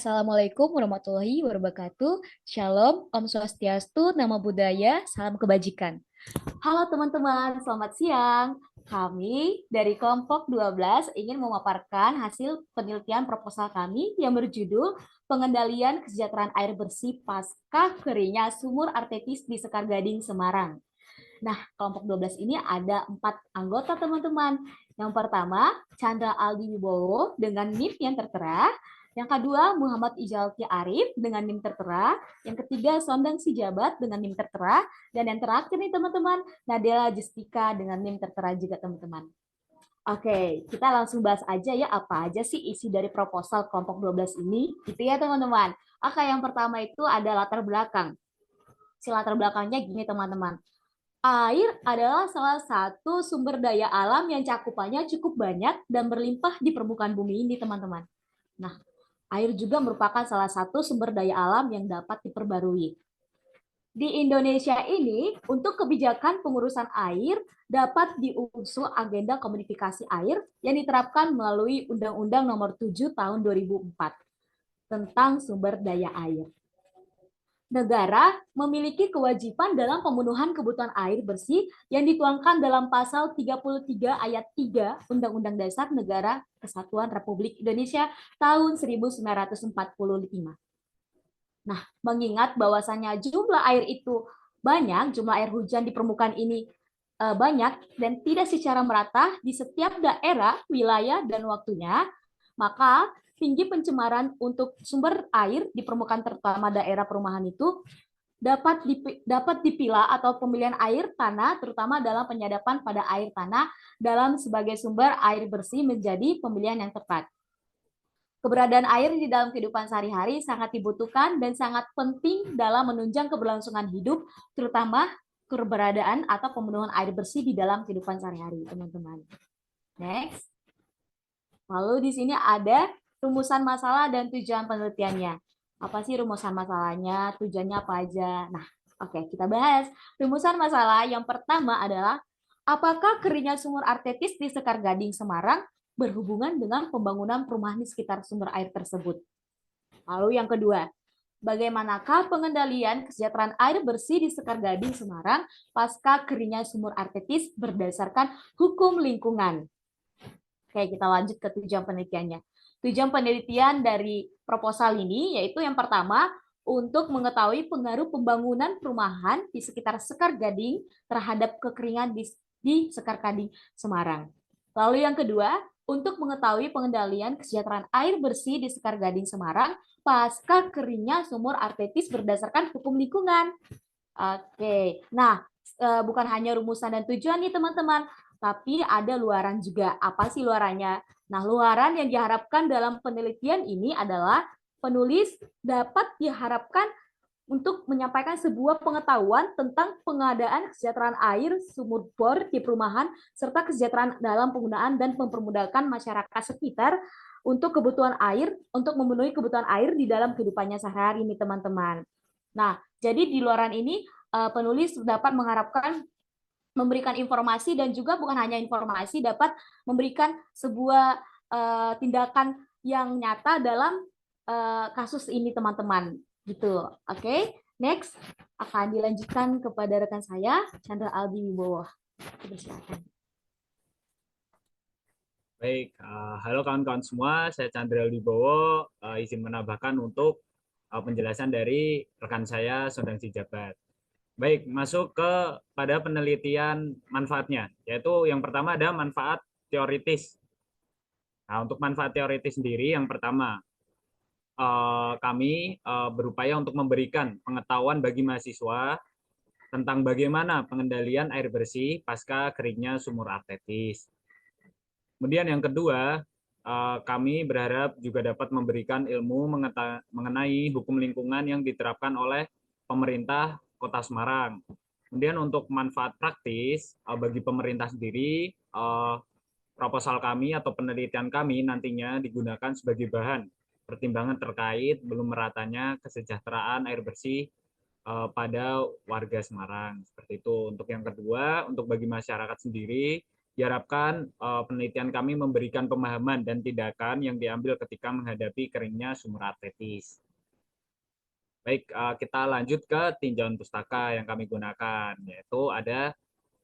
Assalamualaikum warahmatullahi wabarakatuh. Shalom, Om Swastiastu, Namo Buddhaya, salam kebajikan. Halo teman-teman, selamat siang. Kami dari kelompok 12 ingin memaparkan hasil penelitian proposal kami yang berjudul Pengendalian Kesejahteraan Air Bersih Pasca Keringnya Sumur Artetis di Sekar Gading, Semarang. Nah, kelompok 12 ini ada 4 anggota teman-teman. Yang pertama, Chandra Aldi Wibowo dengan NIM yang tertera. Yang kedua, Muhammad Ijalki Arif dengan NIM tertera. Yang ketiga, Sondang Sijabat dengan NIM tertera. Dan yang terakhir nih teman-teman, Nadela Justika dengan NIM tertera juga teman-teman. Oke, kita langsung bahas aja ya apa aja sih isi dari proposal kelompok 12 ini. Gitu ya teman-teman. Oke, yang pertama itu ada latar belakang. Si latar belakangnya gini teman-teman. Air adalah salah satu sumber daya alam yang cakupannya cukup banyak dan berlimpah di permukaan bumi ini, teman-teman. Nah, air juga merupakan salah satu sumber daya alam yang dapat diperbarui. Di Indonesia ini, untuk kebijakan pengurusan air dapat diusung agenda komodifikasi air yang diterapkan melalui Undang-Undang Nomor 7 Tahun 2004 tentang sumber daya air. Negara memiliki kewajiban dalam pemenuhan kebutuhan air bersih yang dituangkan dalam pasal 33 ayat 3 Undang-Undang Dasar Negara Kesatuan Republik Indonesia tahun 1945. Nah, mengingat bahwasannya jumlah air itu banyak, jumlah air hujan di permukaan ini banyak dan tidak secara merata di setiap daerah, wilayah, dan waktunya, maka tinggi pencemaran untuk sumber air di permukaan terutama daerah perumahan itu dapat dipilah atau pemilihan air tanah terutama dalam penyadapan pada air tanah dalam sebagai sumber air bersih menjadi pemilihan yang tepat. Keberadaan air di dalam kehidupan sehari-hari sangat dibutuhkan dan sangat penting dalam menunjang keberlangsungan hidup, terutama keberadaan atau pemenuhan air bersih di dalam kehidupan sehari-hari, teman-teman. Next. Lalu di sini ada rumusan masalah dan tujuan penelitiannya. Apa sih rumusan masalahnya, tujuannya apa aja? Nah, oke, kita bahas. Rumusan masalah yang pertama adalah apakah keringnya sumur artetis di Sekar Gading, Semarang berhubungan dengan pembangunan perumahan di sekitar sumber air tersebut? Lalu yang kedua, bagaimanakah pengendalian kesejahteraan air bersih di Sekar Gading, Semarang pasca keringnya sumur artetis berdasarkan hukum lingkungan? Oke, kita lanjut ke tujuan penelitiannya. Tujuan penelitian dari proposal ini yaitu yang pertama, untuk mengetahui pengaruh pembangunan perumahan di sekitar Sekar Gading terhadap kekeringan di Sekar Gading, Semarang. Lalu yang kedua, untuk mengetahui pengendalian kesejahteraan air bersih di Sekar Gading, Semarang pasca keringnya sumur artetis berdasarkan hukum lingkungan. Oke, nah bukan hanya rumusan dan tujuan nih teman-teman, tapi ada luaran juga. Apa sih luarannya? Nah, luaran yang diharapkan dalam penelitian ini adalah penulis dapat diharapkan untuk menyampaikan sebuah pengetahuan tentang pengadaan kesejahteraan air sumur bor di perumahan serta kesejahteraan dalam penggunaan dan mempermudahkan masyarakat sekitar untuk kebutuhan air, untuk memenuhi kebutuhan air di dalam kehidupannya sehari-hari ini teman-teman. Nah, jadi di luaran ini penulis dapat mengharapkan memberikan informasi dan juga bukan hanya informasi, dapat memberikan sebuah tindakan yang nyata dalam kasus ini teman-teman gitu. Oke, next akan dilanjutkan kepada rekan saya Chandra Aldi Wibowo. Silakan. Baik, halo kawan-kawan semua, saya Chandra Wibowo, izin menambahkan untuk penjelasan dari rekan saya Sondang Sijabat. Baik, masuk pada penelitian manfaatnya, yaitu yang pertama ada manfaat teoritis. Nah, untuk manfaat teoritis sendiri, yang pertama, kami berupaya untuk memberikan pengetahuan bagi mahasiswa tentang bagaimana pengendalian air bersih pasca keringnya sumur artetis. Kemudian yang kedua, kami berharap juga dapat memberikan ilmu mengenai hukum lingkungan yang diterapkan oleh pemerintah Kota Semarang. Kemudian untuk manfaat praktis bagi pemerintah sendiri, proposal kami atau penelitian kami nantinya digunakan sebagai bahan pertimbangan terkait belum meratanya kesejahteraan air bersih pada warga Semarang. Seperti itu. Untuk yang kedua, untuk bagi masyarakat sendiri, Diharapkan penelitian kami memberikan pemahaman dan tindakan yang diambil ketika menghadapi keringnya sumur artetis. Baik, kita lanjut ke tinjauan pustaka yang kami gunakan, yaitu ada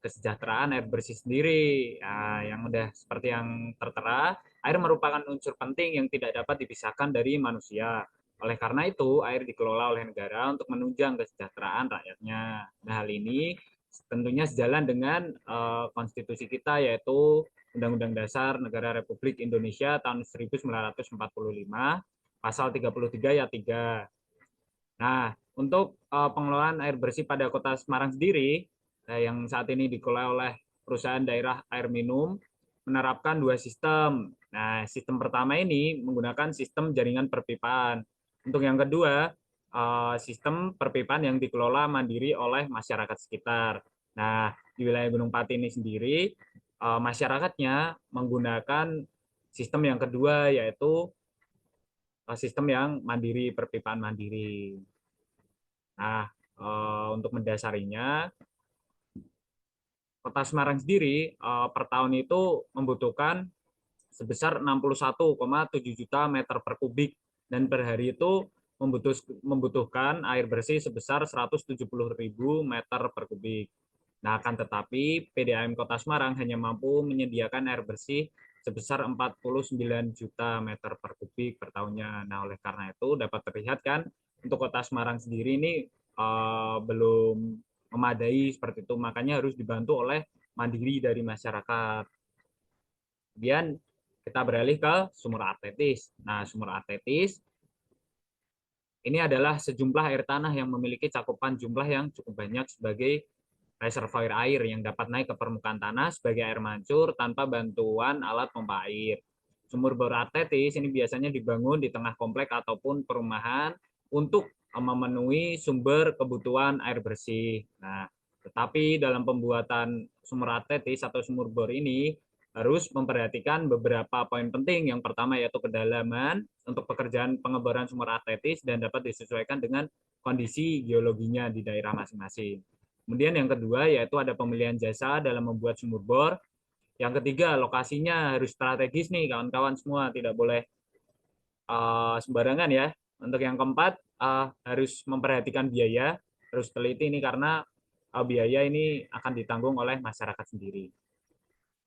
kesejahteraan air bersih sendiri. Nah, yang udah seperti yang tertera, air merupakan unsur penting yang tidak dapat dipisahkan dari manusia. Oleh karena itu, air dikelola oleh negara untuk menunjang kesejahteraan rakyatnya. Nah, hal ini tentunya sejalan dengan konstitusi kita, yaitu Undang-Undang Dasar Negara Republik Indonesia tahun 1945, pasal 33 ayat 3. Nah, untuk pengelolaan air bersih pada Kota Semarang sendiri, yang saat ini dikelola oleh perusahaan daerah air minum, menerapkan dua sistem. Nah, sistem pertama ini menggunakan sistem jaringan perpipaan. Untuk yang kedua, sistem perpipaan yang dikelola mandiri oleh masyarakat sekitar. Nah, di wilayah Gunung Pati ini sendiri, masyarakatnya menggunakan sistem yang kedua, yaitu sistem yang mandiri, perpipaan mandiri. Nah, untuk mendasarinya, Kota Semarang sendiri per tahun itu membutuhkan sebesar 61,7 juta meter per kubik, dan per hari itu membutuhkan air bersih sebesar 170.000 meter per kubik. Nah, akan tetapi PDAM Kota Semarang hanya mampu menyediakan air bersih sebesar 49 juta meter per kubik per tahunnya. Nah, oleh karena itu dapat terlihat kan untuk Kota Semarang sendiri ini belum memadai seperti itu, makanya harus dibantu oleh mandiri dari masyarakat. Kemudian kita beralih ke sumur artetis. Nah, sumur artetis ini adalah sejumlah air tanah yang memiliki cakupan jumlah yang cukup banyak sebagai reservoir air yang dapat naik ke permukaan tanah sebagai air mancur tanpa bantuan alat pompa air. Sumur bor artetis ini biasanya dibangun di tengah komplek ataupun perumahan untuk memenuhi sumber kebutuhan air bersih. Nah, tetapi dalam pembuatan sumur artetis atau sumur bor ini harus memperhatikan beberapa poin penting. Yang pertama yaitu kedalaman untuk pekerjaan pengeboran sumur artetis dan dapat disesuaikan dengan kondisi geologinya di daerah masing-masing. Kemudian yang kedua yaitu ada pemilihan jasa dalam membuat sumur bor. Yang ketiga, lokasinya harus strategis nih kawan-kawan semua, tidak boleh sembarangan ya. Untuk yang keempat, harus memperhatikan biaya, harus teliti ini karena biaya ini akan ditanggung oleh masyarakat sendiri.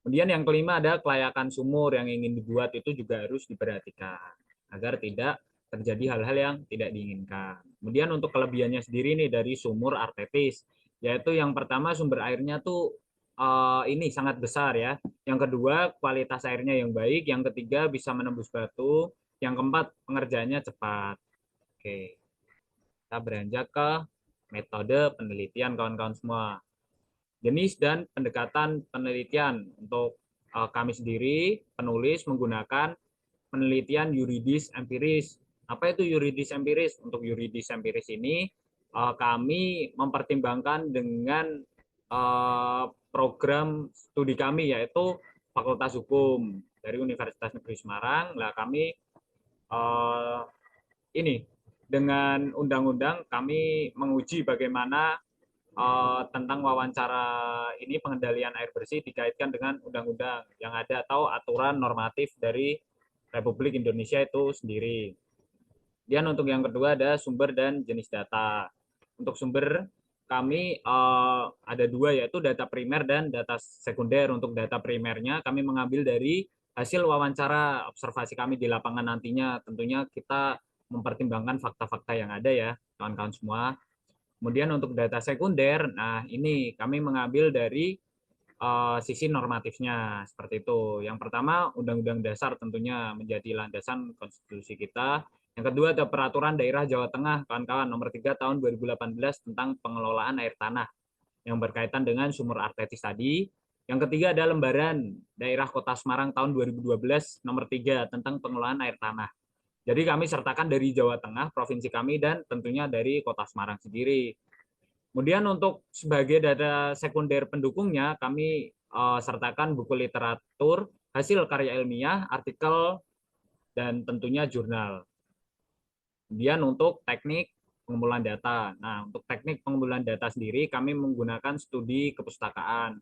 Kemudian yang kelima ada kelayakan sumur yang ingin dibuat itu juga harus diperhatikan agar tidak terjadi hal-hal yang tidak diinginkan. Kemudian untuk kelebihannya sendiri nih dari sumur artetis, yaitu yang pertama sumber airnya tuh ini sangat besar ya. Yang kedua kualitas airnya yang baik, yang ketiga bisa menembus batu, yang keempat pengerjaannya cepat. Oke, kita beranjak ke metode penelitian kawan-kawan semua. Jenis dan pendekatan penelitian untuk kami sendiri penulis menggunakan penelitian yuridis empiris. Apa itu yuridis empiris? Untuk yuridis empiris ini kami mempertimbangkan dengan program studi kami yaitu Fakultas Hukum dari Universitas Negeri Semarang. Lah kami ini dengan undang-undang kami menguji bagaimana tentang wawancara ini pengendalian air bersih dikaitkan dengan undang-undang yang ada atau aturan normatif dari Republik Indonesia itu sendiri. Dan untuk yang kedua ada sumber dan jenis data. Untuk sumber kami ada dua yaitu data primer dan data sekunder. Untuk data primernya kami mengambil dari hasil wawancara observasi kami di lapangan nantinya. Tentunya kita mempertimbangkan fakta-fakta yang ada ya kawan-kawan semua. Kemudian untuk data sekunder, nah ini kami mengambil dari sisi normatifnya seperti itu. Yang pertama Undang-Undang Dasar tentunya menjadi landasan konstitusi kita. Yang kedua ada Peraturan Daerah Jawa Tengah kawan-kawan nomor 3 tahun 2018 tentang pengelolaan air tanah yang berkaitan dengan sumur artetis tadi. Yang ketiga ada Lembaran Daerah Kota Semarang tahun 2012 nomor 3 tentang pengelolaan air tanah. Jadi kami sertakan dari Jawa Tengah, provinsi kami, dan tentunya dari Kota Semarang sendiri. Kemudian untuk sebagai data sekunder pendukungnya, kami sertakan buku literatur, hasil karya ilmiah, artikel, dan tentunya jurnal. Kemudian untuk teknik pengumpulan data. Nah, untuk teknik pengumpulan data sendiri, kami menggunakan studi kepustakaan.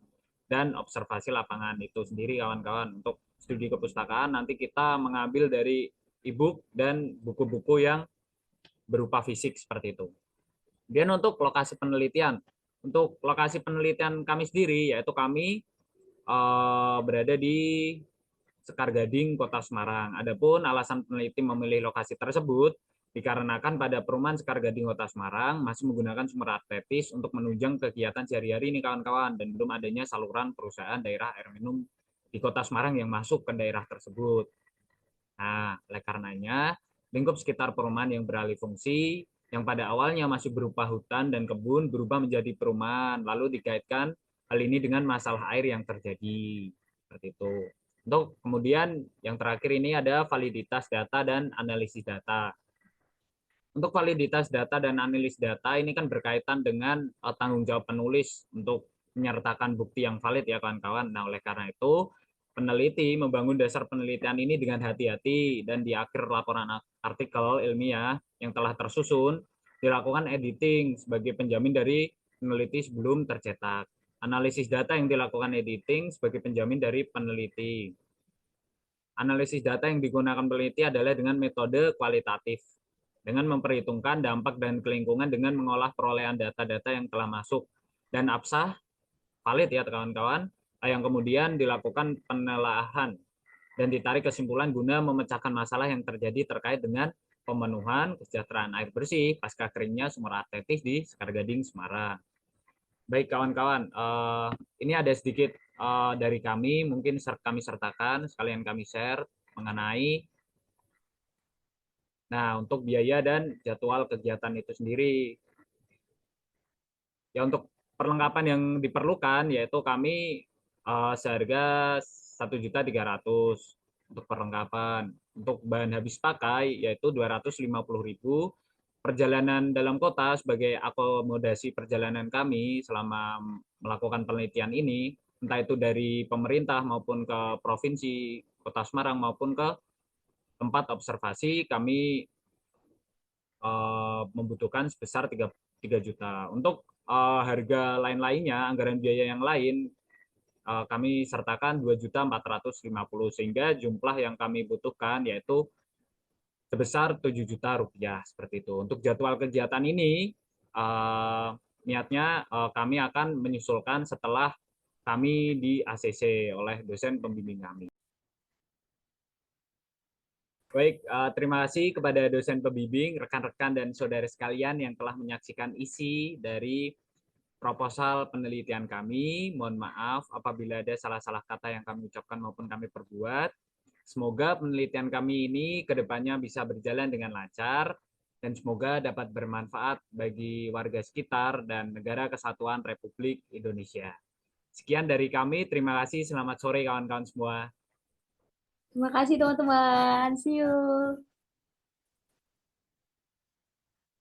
dan observasi lapangan itu sendiri kawan-kawan. Untuk studi kepustakaan nanti kita mengambil dari e-book dan buku-buku yang berupa fisik seperti itu. Kemudian untuk lokasi penelitian. Untuk lokasi penelitian kami sendiri, yaitu kami berada di Sekar Gading, Kota Semarang. Adapun alasan peneliti memilih lokasi tersebut dikarenakan pada perumahan Sekar Gading, Kota Semarang masih menggunakan sumber atletis untuk menunjang kegiatan sehari-hari ini kawan-kawan, dan belum adanya saluran perusahaan daerah air minum di Kota Semarang yang masuk ke daerah tersebut. Nah, oleh karenanya lingkup sekitar perumahan yang beralih fungsi yang pada awalnya masih berupa hutan dan kebun berubah menjadi perumahan, lalu dikaitkan hal ini dengan masalah air yang terjadi. Seperti itu. Untuk kemudian yang terakhir ini ada validitas data dan analisis data. Untuk validitas data dan analisis data ini kan berkaitan dengan tanggung jawab penulis untuk menyertakan bukti yang valid ya kawan-kawan. Nah, oleh karena itu peneliti membangun dasar penelitian ini dengan hati-hati, dan di akhir laporan artikel ilmiah yang telah tersusun dilakukan editing sebagai penjamin dari peneliti sebelum tercetak. Analisis data yang dilakukan editing sebagai penjamin dari peneliti. Analisis data yang digunakan peneliti adalah dengan metode kualitatif, dengan memperhitungkan dampak dan kelingkungan dengan mengolah perolehan data-data yang telah masuk dan absah, valid ya kawan-kawan, yang kemudian dilakukan penelaahan dan ditarik kesimpulan guna memecahkan masalah yang terjadi terkait dengan pemenuhan kesejahteraan air bersih pasca keringnya sumur atletis di Sekar Gading, Semarang. Baik kawan-kawan, ini ada sedikit dari kami, mungkin kami sertakan, sekalian kami share mengenai untuk biaya dan jadwal kegiatan itu sendiri. Ya, untuk perlengkapan yang diperlukan yaitu kami seharga 1.300.000 untuk perlengkapan. Untuk bahan habis pakai yaitu 250.000. Perjalanan dalam kota sebagai akomodasi perjalanan kami selama melakukan penelitian ini, entah itu dari pemerintah maupun ke provinsi Kota Semarang maupun ke tempat observasi, kami membutuhkan sebesar 3 juta. Untuk harga lain-lainnya, anggaran biaya yang lain, kami sertakan 2.450.000, sehingga jumlah yang kami butuhkan yaitu sebesar 7 juta rupiah seperti itu. Untuk jadwal kegiatan ini niatnya kami akan menyusulkan setelah kami di ACC oleh dosen pembimbing kami. Baik, terima kasih kepada dosen pembimbing, rekan-rekan dan saudara sekalian yang telah menyaksikan isi dari proposal penelitian kami. Mohon maaf apabila ada salah-salah kata yang kami ucapkan maupun kami perbuat. Semoga penelitian kami ini kedepannya bisa berjalan dengan lancar dan semoga dapat bermanfaat bagi warga sekitar dan Negara Kesatuan Republik Indonesia. Sekian dari kami, terima kasih, selamat sore kawan-kawan semua. Terima kasih teman-teman. See you.